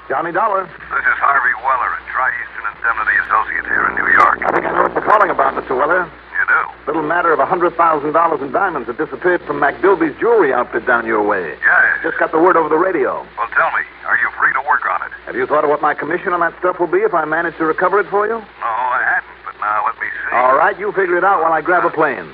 Johnny Dollar. This is Harvey Weller at Tri-Eastern Indemnity Associates here in New York. I think I know what you're calling about, Mr. Weller. You do? Little matter of $100,000 in diamonds that disappeared from McDilby's jewelry outfit down your way. Yes. Just got the word over the radio. Well, tell me, are you free to work on it? Have you thought of what my commission on that stuff will be if I manage to recover it for you? No, I hadn't, but now let me see. All right, you figure it out while I grab a plane.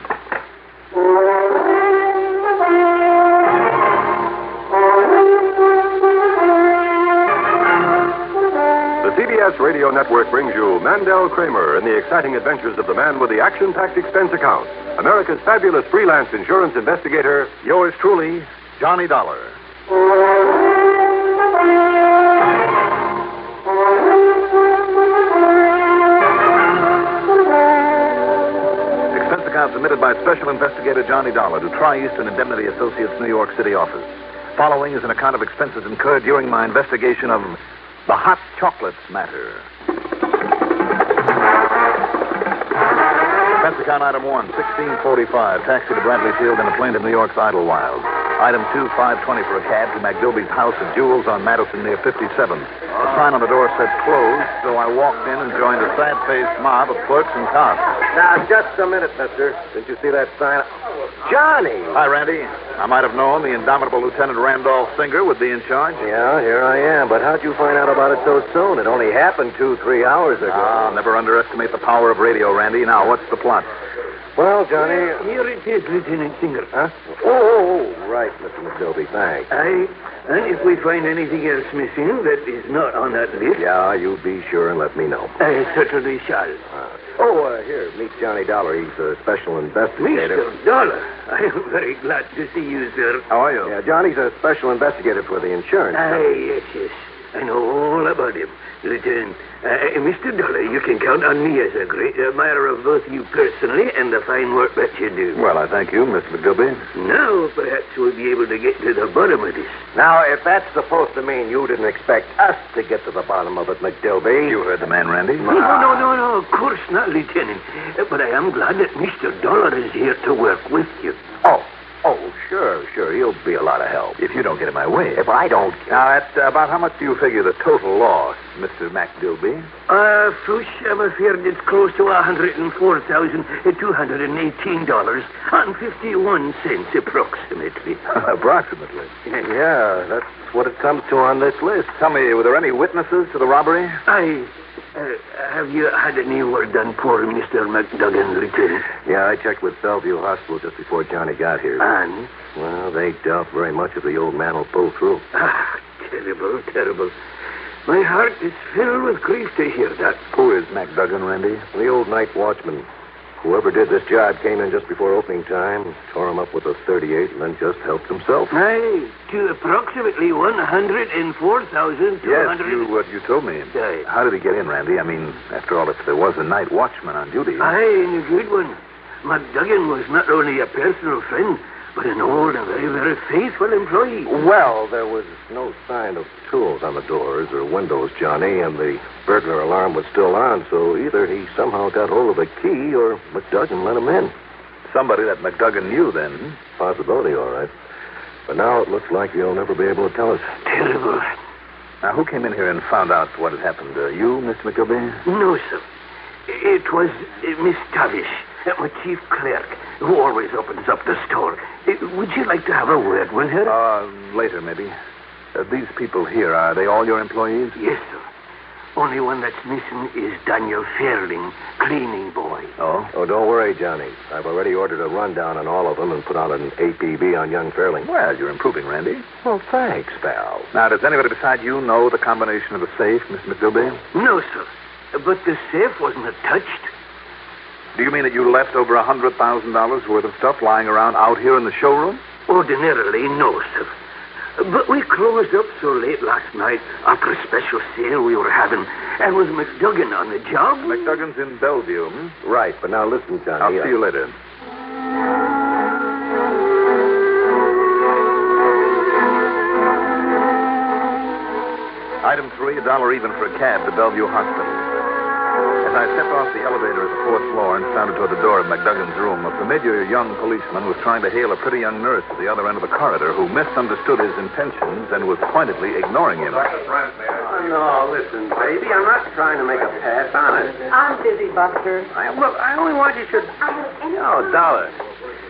The CBS Radio Network brings you Mandel Kramer and the exciting adventures of the man with the action-packed expense account. America's fabulous freelance insurance investigator, Yours truly, Johnny Dollar. Expense account submitted by Special Investigator Johnny Dollar to Tri-Eastern Indemnity Associates, New York City office. Following is an account of expenses incurred during my investigation of the hot chocolates matter. Expense account item 1, 1645, taxi to Bradley Field and a plane to New York's Idlewild. Item 2, 520 for a cab to McDilby's House of Jewels on Madison near 57th. A sign on the door said closed, so I walked in and joined a sad-faced mob of clerks and cops. Now, just a minute, mister. Didn't you see that sign? Johnny! Hi, Randy. I might have known the indomitable Lieutenant Randolph Singer would be in charge. Yeah, here I am. But how'd you find out about it so soon? It only happened 2-3 hours ago. Never underestimate the power of radio, Randy. Now, what's the plot? Well, Johnny... Here it is, Lieutenant Singer. Huh? Oh, right, Mr. McDilby, thanks. And if we find anything else missing that is not on that list... Yeah, you be sure and let me know. I certainly shall. Here, meet Johnny Dollar. He's a special investigator. Mr. Dollar, I am very glad to see you, sir. How are you? Yeah, Johnny's a special investigator for the insurance. Yes. I know all about him. Lieutenant, Mr. Dollar, you can count on me as a great admirer of both you personally and the fine work that you do. Well, I thank you, Mr. McDilby. Now, perhaps we'll be able to get to the bottom of this. Now, if that's supposed to mean you didn't expect us to get to the bottom of it, McDilby... You heard the man, Randy. No, of course not, Lieutenant. But I am glad that Mr. Dollar is here to work with you. Oh, sure. He'll be a lot of help. If you don't get in my way. If I don't... Now, at about how much do you figure the total loss, Mr. McDilby? Fush, I'm afraid it's close to $104,218.51 approximately. Approximately. Yeah, that's what it comes to on this list. Tell me, were there any witnesses to the robbery? Have you had any word on poor Mr. McDuggan, Lieutenant? Yeah, I checked with Bellevue Hospital just before Johnny got here. And? Well, they doubt very much if the old man will pull through. Terrible. My heart is filled with grief to hear that. Who is McDuggan, Randy? The old night watchman. Whoever did this job came in just before opening time, tore him up with a .38, and then just helped himself. To approximately $104,200. Yes, you told me. Aye. How did he get in, Randy? I mean, after all, if there was a night watchman on duty. And a good one. McDuggan was not only a personal friend, but an old and very, very faithful employee. Well, there was no sign of tools on the doors or windows, Johnny, and the burglar alarm was still on, so either he somehow got hold of the key or McDuggan let him in. Somebody that McDuggan knew, then. Possibility, all right. But now it looks like he'll never be able to tell us. Terrible. Now, who came in here and found out what had happened? You, Mr. McDilby? No, sir. It was Miss Tavish, my chief clerk, who always opens up the store. Would you like to have a word with her? Later, maybe. These people here, are they all your employees? Yes, sir. Only one that's missing is Daniel Fairling, cleaning boy. Oh, don't worry, Johnny. I've already ordered a rundown on all of them and put out an APB on young Fairling. Well, you're improving, Randy. Well, thanks, pal. Now, does anybody beside you know the combination of the safe, Mr. McDilby? No, sir. But the safe wasn't touched. Do you mean that you left over $100,000 worth of stuff lying around out here in the showroom? Ordinarily, no, sir. But we closed up so late last night after a special sale we were having. And was McDuggan on the job? McDuggan's in Bellevue, Right, but now listen, Johnny. I'll see you later. Item 3, $1 even for a cab to Bellevue Hospital. As I stepped off the elevator at the fourth floor and started toward the door of McDuggan's room, a familiar young policeman was trying to hail a pretty young nurse at the other end of the corridor who misunderstood his intentions and was pointedly ignoring him. Oh, no, listen, baby. I'm not trying to make a pass, honest. I'm busy, Buster. Look, I only want you should... Oh, Dollar.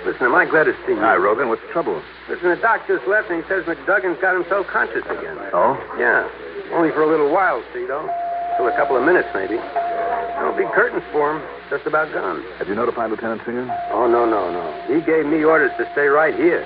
Listen, am I glad to see you? Hi, Rogan. What's the trouble? Listen, the doc just left and he says McDuggan's got himself conscious again. Oh? Yeah. Only for a little while, see, though. Till a couple of minutes, maybe. No big curtains for him. Just about gone. Have you notified Lieutenant Singer? Oh, no. He gave me orders to stay right here.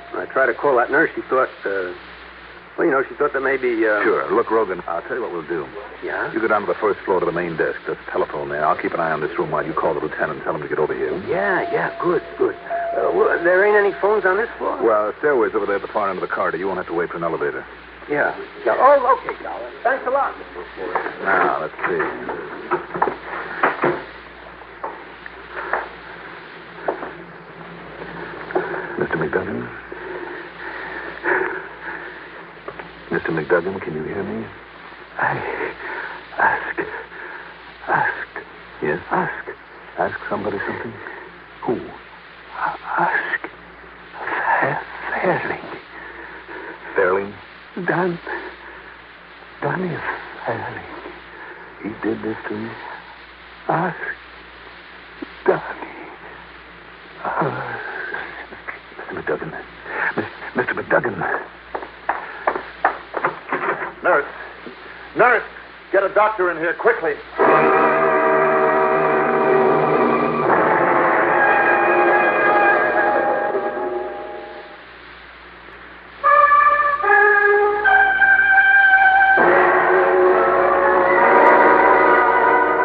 When I tried to call that nurse, she thought, she thought that maybe, Sure. Look, Rogan, I'll tell you what we'll do. Yeah? You go down to the first floor to the main desk. There's a telephone there. I'll keep an eye on this room while you call the lieutenant and tell him to get over here. Yeah, good. Well, there ain't any phones on this floor? Well, the stairway's over there at the far end of the corridor. You won't have to wait for an elevator. Yeah. Oh, okay, Dollar. Thanks a lot. Now, let's see. Mr. McDuggan? Mr. McDuggan, can you hear me? Ask. Yes? Ask somebody something? Who? Ask Fairling. Fairling? Danny Fairling. He did this to you? Ask Danny. Mr. McDuggan. Mr. McDuggan. Nurse, get a doctor in here quickly.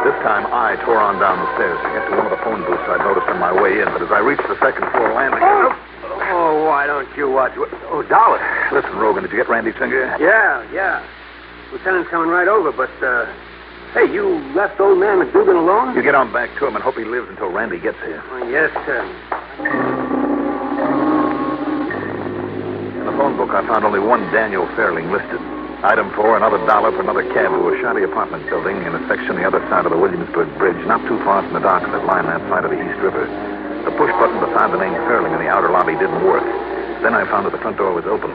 This time, I tore on down the stairs to get to one of the phone booths I'd noticed on my way in, but as I reached the second floor landing... Oh, why don't you watch... Oh, Dollar. Listen, Rogan, did you get Randy Singer? Yeah. Lieutenant's coming right over, but, hey, you left old man McDougan alone? You get on back to him and hope he lives until Randy gets here. Oh, yes, sir. In the phone book, I found only one Daniel Fairling listed. Item 4, another $1 for another cab to a shabby apartment building in a section the other side of the Williamsburg Bridge, not too far from the docks that line that side of the East River. The push button beside the name Fairling in the outer lobby didn't work. Then I found that the front door was open.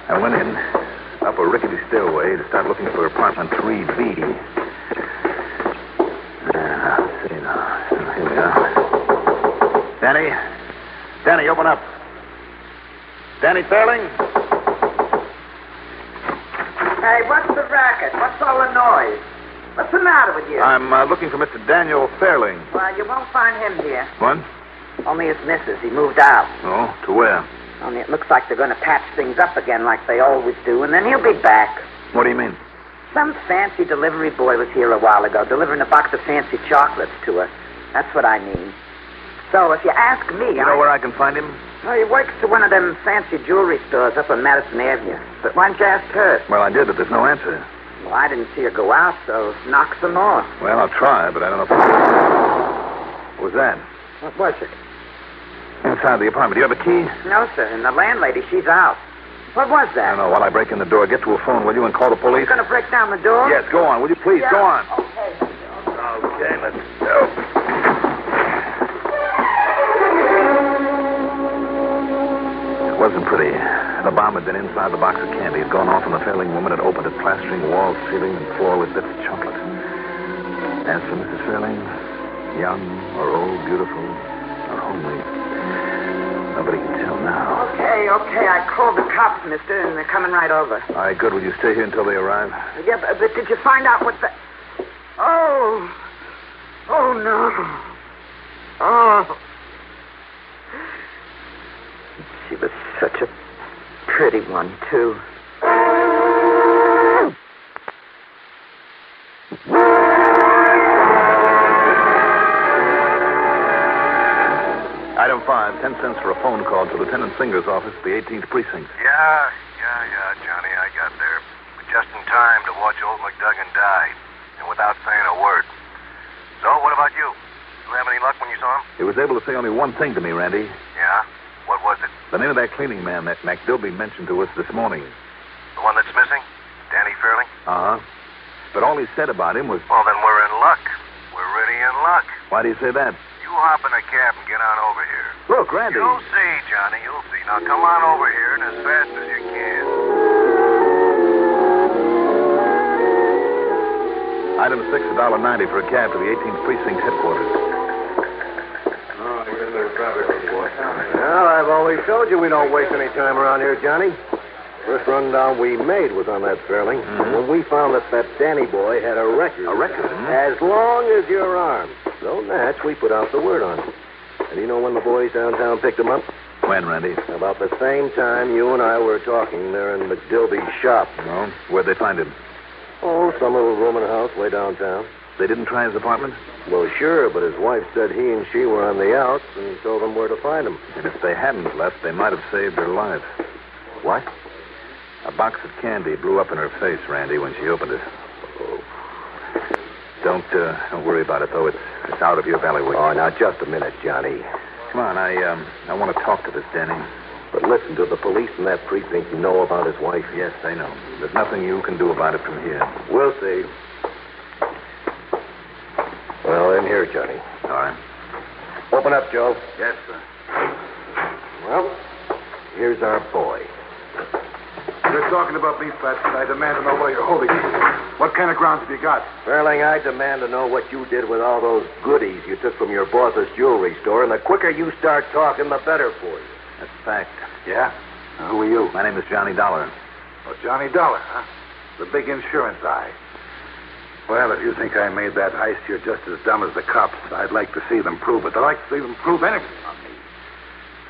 I went in, up a rickety stairway to start looking for apartment 3B. Let's see now. Here we are. Danny, open up. Danny Fairling? Hey, what's the racket? What's all the noise? What's the matter with you? I'm looking for Mr. Daniel Fairling. Well, you won't find him here. What? Only his missus. He moved out. Oh, to where? Only it looks like they're going to patch things up again like they always do, and then he'll be back. What do you mean? Some fancy delivery boy was here a while ago, delivering a box of fancy chocolates to her. That's what I mean. So if you ask me... You know where I can find him? Oh, he works to one of them fancy jewelry stores up on Madison Avenue. But why don't you ask her? Well, I did, but there's no answer. Well, I didn't see her go out, so knock some more. Well, I'll try, but I don't know if... What was that? What was it? Inside the apartment. Do you have a key? No, sir, and the landlady, she's out. What was that? I don't know. While I break in the door, get to a phone, will you, and call the police? You're going to break down the door? Yes, go on. Will you please? Yeah. Go on. Okay. Okay, let's go. It wasn't pretty. The bomb had been inside the box of candy. It had gone off, and the Fairling woman had opened it, plastering walls, ceiling, and floor with bits of chocolate. As for Mrs. Fairling, young or old, beautiful or homely, nobody can tell now. Okay. I called the cops, mister, and they're coming right over. All right, good. Will you stay here until they arrive? Yeah, but did you find out what the... Oh, no. Oh. She was such a pretty one, too. Item 5, 10 cents for a phone call to Lieutenant Singer's office at the 18th Precinct. Yeah, Johnny, I got there. But just in time to watch old McDuggan die, and without saying a word. So, what about you? You have any luck when you saw him? He was able to say only one thing to me, Randy. Yeah? What was it? The name of that cleaning man that McDilby mentioned to us this morning. The one that's missing? Danny Fairling? Uh-huh. but all he said about him was... Well, then we're in luck. We're really in luck. Why do you say that? You hop in a cab and get on over here. Look, Randy. You'll see, Johnny, you'll see. Now, come on over here and as fast as you can. Item 6, $1.90 for a cab to the 18th Precinct headquarters. Well, I've always told you we don't waste any time around here, Johnny. First rundown we made was on that Fairling. When we found that Danny boy had a record. A record? As long as your arm. So, Natch, we put out the word on him. And you know when the boys downtown picked him up? When, Randy? About the same time you and I were talking there in McDilby's shop. No. Where'd they find him? Oh, some little room in a house way downtown. They didn't try his apartment? Well, sure, but his wife said he and she were on the outs and told them where to find him. And if they hadn't left, they might have saved her life. What? A box of candy blew up in her face, Randy, when she opened it. Oh. Don't worry about it, though. It's out of your bailiwick. Oh, now, just a minute, Johnny. Come on, I want to talk to this Danny. But listen, do the police in that precinct know about his wife? Yes, they know. There's nothing you can do about it from here. We'll see. Well, in here, Johnny. All right. Open up, Joe. Yes, sir. Well, here's our boy. You're talking about me, Fats, and I demand to know where you're holding me. What kind of grounds have you got? Fairling, I demand to know what you did with all those goodies you took from your boss's jewelry store, and the quicker you start talking, the better for you. That's a fact. Yeah? Now, who are you? My name is Johnny Dollar. Oh, Johnny Dollar, huh? The big insurance eye. Well, if you think I made that heist, you're just as dumb as the cops. I'd like to see them prove it. I'd like to see them prove anything on me.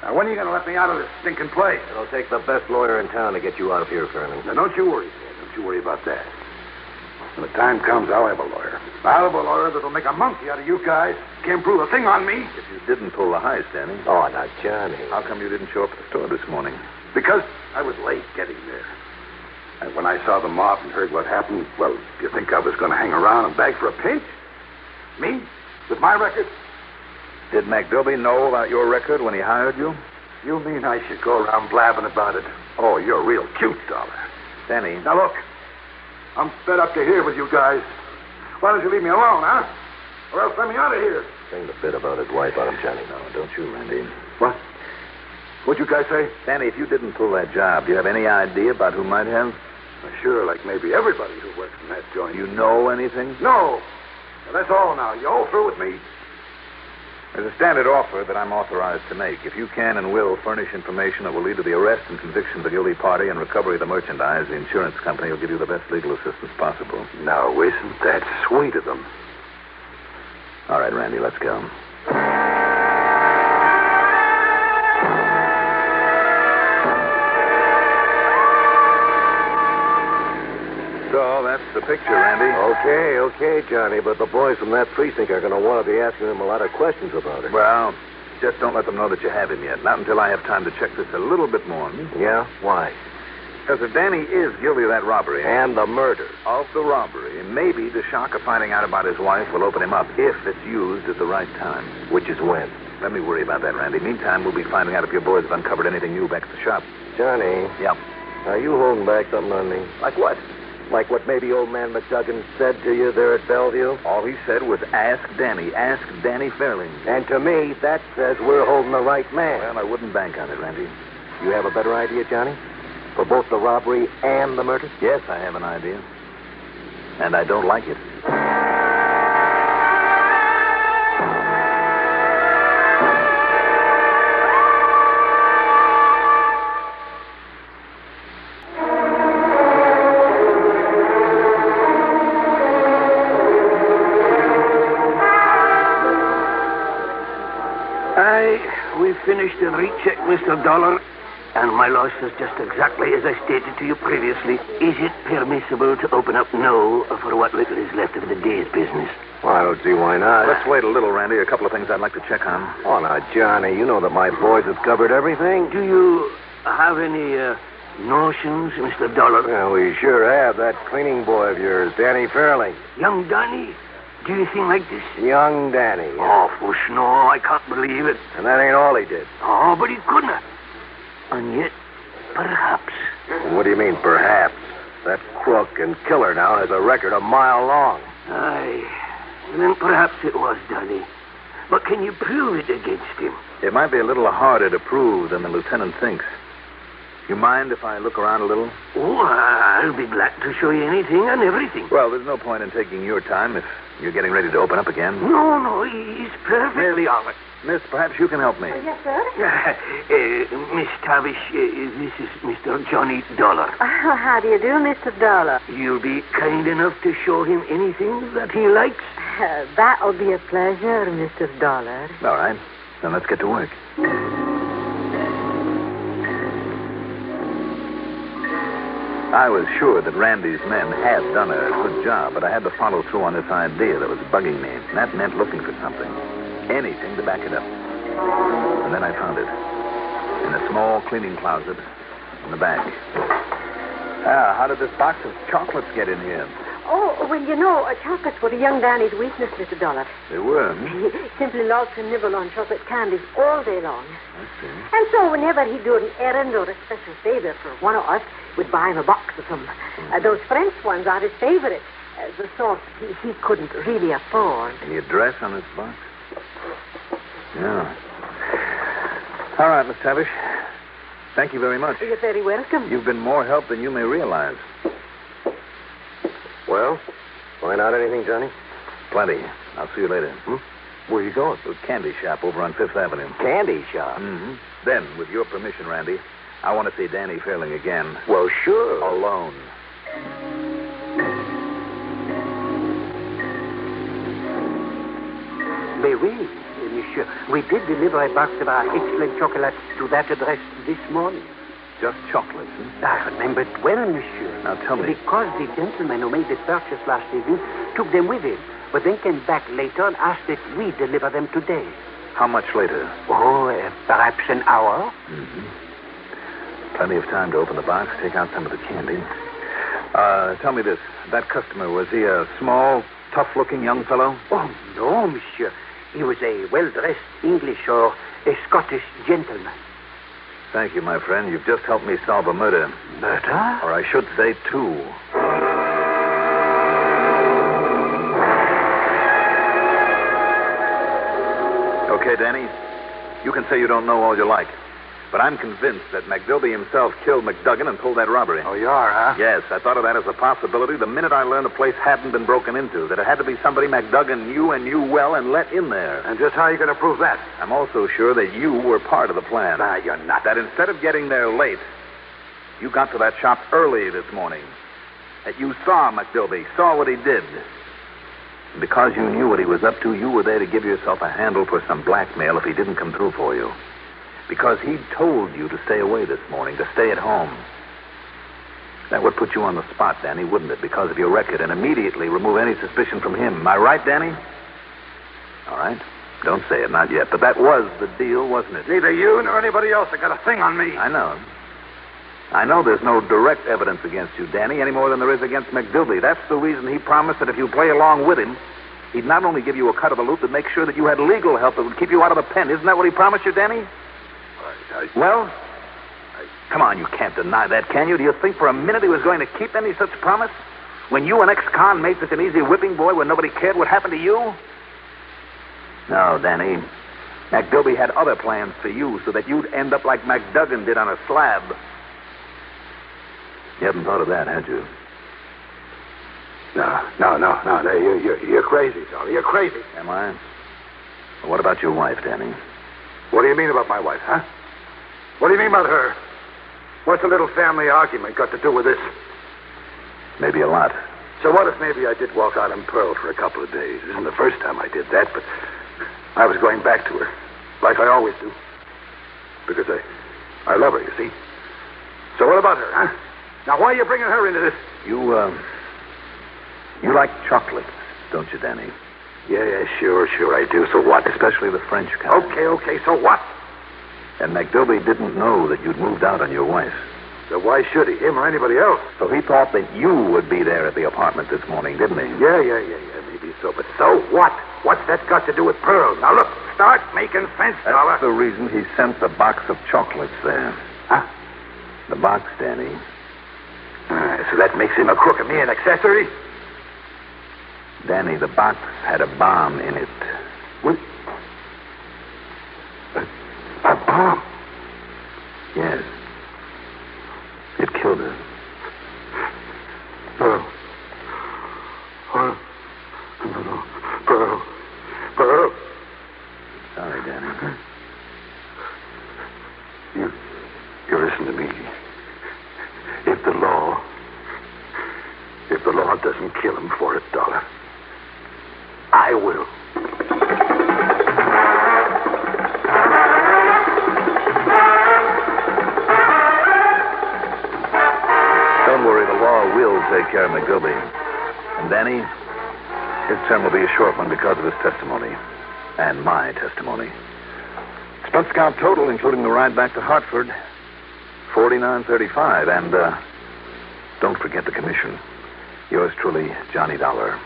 Now, when are you going to let me out of this stinking place? It'll take the best lawyer in town to get you out of here, Fairling. Now, don't you worry, Dad. Don't you worry about that. When the time comes, I'll have a lawyer. I'll have a lawyer that'll make a monkey out of you guys. Can't prove a thing on me. If you didn't pull the heist, Danny. Oh, now, Johnny. How come you didn't show up at the store this morning? Because I was late getting there. And when I saw them off and heard what happened, well, do you think I was going to hang around and beg for a pinch? Me? With my record? Did McDilby know about your record when he hired you? You mean I should go around blabbing about it? Oh, you're real cute, Dollar. Danny. Now, look. I'm fed up to here with you guys. Why don't you leave me alone, huh? Or else let me out of here. Saying the bit about his wife on him, Johnny. No, don't you, Randy. What? What'd you guys say? Danny, if you didn't pull that job, do you have any idea about who might have? Sure, like maybe everybody who works in that joint. You know anything? No. Well, that's all now. You all through with me? There's a standard offer that I'm authorized to make. If you can and will furnish information that will lead to the arrest and conviction of the guilty party and recovery of the merchandise, the insurance company will give you the best legal assistance possible. Now, isn't that sweet of them? All right, Randy, let's go. So, that's the picture, Randy. Okay, Johnny, but the boys from that precinct are going to want to be asking him a lot of questions about it. Well, just don't let them know that you have him yet. Not until I have time to check this a little bit more. Yeah? Why? Because if Danny is guilty of that robbery... And the murder. Of the robbery, maybe the shock of finding out about his wife will open him up if it's used at the right time. Which is when? Let me worry about that, Randy. Meantime, we'll be finding out if your boys have uncovered anything new back at the shop. Johnny. Yeah. Are you holding back something on me? Like what? Like what maybe old man McDuggan said to you there at Bellevue? All he said was, ask Danny Fairling. And to me, that says we're holding the right man. Well, I wouldn't bank on it, Randy. You have a better idea, Johnny? For both the robbery and the murder? Yes, I have an idea. And I don't like it. We finished the recheck, Mr. Dollar, and my loss is just exactly as I stated to you previously. Is it permissible to open up now for what little is left of the day's business? Well, I don't see why not. Let's wait a little, Randy. A couple of things I'd like to check on. Oh, now, Johnny, you know that my boys have covered everything. Do you have any notions, Mr. Dollar? Yeah, we sure have. That cleaning boy of yours, Danny Fairling. Young Danny? Do you think like this? Young Danny. Oh, fush, no, I can't believe it. And that ain't all he did. Oh, but he couldn't. And yet, perhaps. What do you mean, perhaps? That crook and killer now has a record a mile long. Aye. And then perhaps it was Danny. But can you prove it against him? It might be a little harder to prove than the lieutenant thinks. You mind if I look around a little? Oh, I'll be glad to show you anything and everything. Well, there's no point in taking your time if you're getting ready to open up again. No, he's perfectly all right. Miss, perhaps you can help me. Yes, sir? Miss Tavish, this is Mr. Johnny Dollar. How do you do, Mr. Dollar? You'll be kind enough to show him anything that he likes? That'll be a pleasure, Mr. Dollar. All right. Then let's get to work. I was sure that Randy's men had done a good job, but I had to follow through on this idea that was bugging me. And that meant looking for something. Anything to back it up. And then I found it. In a small cleaning closet in the back. How did this box of chocolates get in here? Oh, well, you know, chocolates were young Danny's weakness, Mr. Dollar. They were? He simply loves to nibble on chocolate candies all day long. I see. And so whenever he'd do an errand or a special favor for one of us, we'd buy him a box of them. Those French ones are his favorite. The sort he couldn't really afford. Any address on this box? Yeah. All right, Miss Tavish. Thank you very much. You're very welcome. You've been more help than you may realize. Well, find out anything, Johnny? Plenty. I'll see you later. Where are you going? To a candy shop over on Fifth Avenue. Candy shop? Mm-hmm. Then, with your permission, Randy, I want to see Danny Fairling again. Well, sure. Alone. Mais oui, monsieur. We did deliver a box of our excellent chocolates to that address this morning. Just chocolates, I remember it well, monsieur. Now, tell me. Because the gentleman who made the purchase last evening took them with him, but then came back later and asked that we deliver them today. How much later? Oh, perhaps an hour. Mm-hmm. Plenty of time to open the box, take out some of the candy. Tell me this. That customer, was he a small, tough-looking young fellow? Oh, no, monsieur. He was a well-dressed English or a Scottish gentleman. Thank you, my friend. You've just helped me solve a murder. Murder? Or I should say two. Okay, Danny. You can say you don't know all you like. But I'm convinced that McDilby himself killed McDuggan and pulled that robbery. Oh, you are, huh? Yes, I thought of that as a possibility the minute I learned the place hadn't been broken into, that it had to be somebody McDuggan knew well and let in there. And just how are you going to prove that? I'm also sure that you were part of the plan. Nah, you're not. That instead of getting there late, you got to that shop early this morning. That you saw McDilby, saw what he did. And because you knew what he was up to, you were there to give yourself a handle for some blackmail if he didn't come through for you. Because he told you to stay away this morning, to stay at home. That would put you on the spot, Danny, wouldn't it? Because of your record, and immediately remove any suspicion from him. Am I right, Danny? All right. Don't say it, not yet. But that was the deal, wasn't it? Neither you nor anybody else have got a thing on me. I know. I know there's no direct evidence against you, Danny, any more than there is against McDilby. That's the reason he promised that if you play along with him, he'd not only give you a cut of the loot, but make sure that you had legal help that would keep you out of the pen. Isn't that what he promised you, Danny? Well, come on, you can't deny that, can you? Do you think for a minute he was going to keep any such promise? When you, an ex-con, made such an easy whipping boy when nobody cared what happened to you? No, Danny. McDilby had other plans for you so that you'd end up like McDuggan did on a slab. You haven't thought of that, had you? No. You're crazy, Tony. You're crazy. Am I? Well, what about your wife, Danny? What do you mean about my wife, huh? What do you mean about her? What's a little family argument got to do with this? Maybe a lot. So what if maybe I did walk out on Pearl for a couple of days? It isn't the first time I did that, but I was going back to her, like I always do. Because I love her, you see. So what about her, huh? Now, why are you bringing her into this? You like chocolates, don't you, Danny? Yeah, sure, I do. So what? Especially the French kind. Okay, so what? And McDilby didn't know that you'd moved out on your wife. So why should he? Him or anybody else? So he thought that you would be there at the apartment this morning, didn't he? Yeah, maybe so. But so what? What's that got to do with Pearl? Now, look, start making sense, Dollar. That's the reason he sent the box of chocolates there. Huh? The box, Danny. So that makes him a crook and me an accessory? Danny, the box had a bomb in it. What? A bomb? Yes. It killed her. Pearl. Pearl. Sorry, Danny. You listen to me. If the law doesn't kill him for $1, I will. Don't worry, the law will take care of McGilby. And Danny, his term will be a short one because of his testimony. And my testimony. Expense account total, including the ride back to Hartford, $49.35. And don't forget the commission. Yours truly, Johnny Dollar.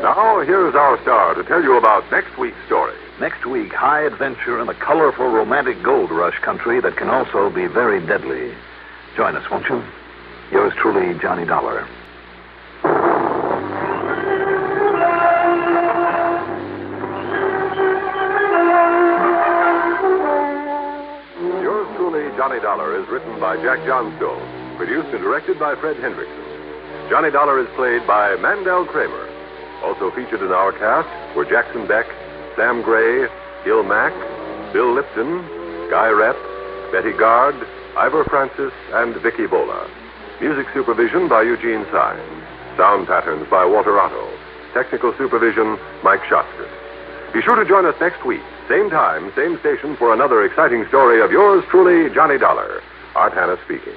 Now, here's our star to tell you about next week's story. Next week, high adventure in the colorful, romantic gold rush country that can also be very deadly. Join us, won't you? Yours truly, Johnny Dollar. Yours truly, Johnny Dollar, is written by Jack Johnstone, produced and directed by Fred Hendrickson. Johnny Dollar is played by Mandel Kramer. Also featured in our cast were Jackson Beck, Sam Gray, Gil Mack, Bill Lipton, Guy Rep, Betty Gard, Ivor Francis, and Vicky Bola. Music supervision by Eugene Sine. Sound patterns by Walter Otto. Technical supervision, Mike Schotzker. Be sure to join us next week, same time, same station, for another exciting story of yours truly, Johnny Dollar. Art Hannah speaking.